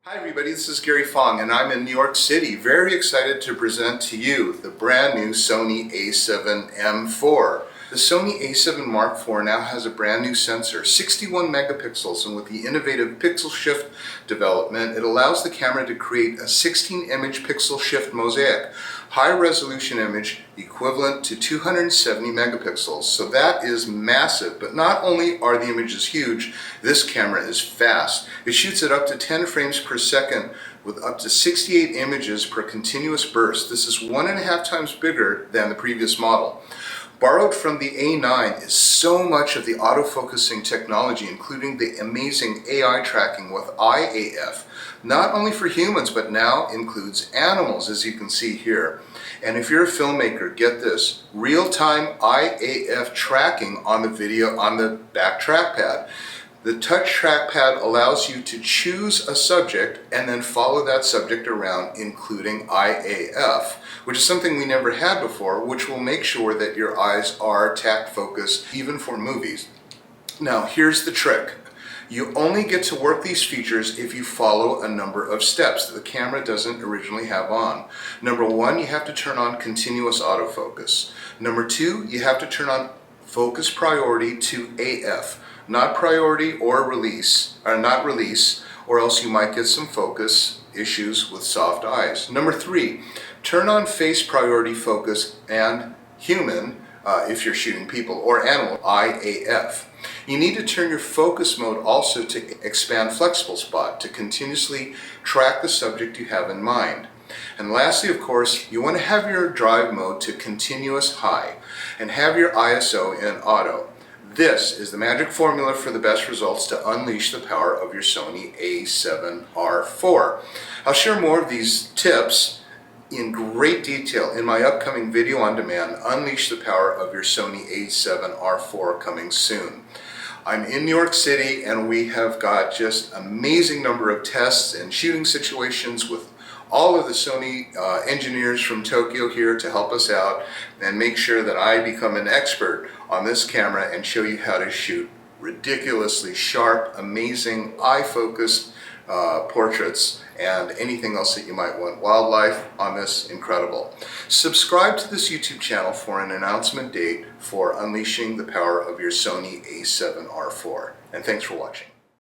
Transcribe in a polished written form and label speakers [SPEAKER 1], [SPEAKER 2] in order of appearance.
[SPEAKER 1] Hi everybody, this is Gary Fong and I'm in New York City. Very excited to present to you the brand new Sony a7M4. The Sony a7 Mark IV now has a brand new sensor, 61 megapixels, and with the innovative pixel shift development, it allows the camera to create a 16 image pixel shift mosaic, high resolution image equivalent to 270 megapixels. So that is massive, but not only are the images huge, this camera is fast. It shoots at up to 10 frames per second with up to 68 images per continuous burst. This is 1.5 times bigger than the previous model. Borrowed from the A9 is so much of the autofocusing technology, including the amazing AI tracking with IAF, not only for humans, but now includes animals, as you can see here. And if you're a filmmaker, get this, real-time IAF tracking on the video on the back trackpad. The touch trackpad allows you to choose a subject and then follow that subject around, including IAF, which is something we never had before, which will make sure that your eyes are tact focused, even for movies. Now, here's the trick. You only get to work these features if you follow a number of steps that the camera doesn't originally have on. Number one, you have to turn on continuous autofocus. Number two, you have to turn on focus priority to AF. Not priority or release, or not release, or else you might get some focus issues with soft eyes. Number three, turn on face priority focus and human, if you're shooting people, or animal, IAF. You need to turn your focus mode also to expand flexible spot to continuously track the subject you have in mind. And lastly, of course, you want to have your drive mode to continuous high and have your ISO in auto. This is the magic formula for the best results to unleash the power of your Sony a7R4. I'll share more of these tips in great detail in my upcoming video on demand, Unleash the Power of Your Sony a7R4, coming soon. I'm in New York City and we have got just an amazing number of tests and shooting situations with all of the Sony engineers from Tokyo here to help us out and make sure that I become an expert on this camera and show you how to shoot ridiculously sharp, amazing, eye-focused portraits and anything else that you might want. Wildlife on this, incredible. Subscribe to this YouTube channel for an announcement date for unleashing the power of your Sony a7R4. And thanks for watching.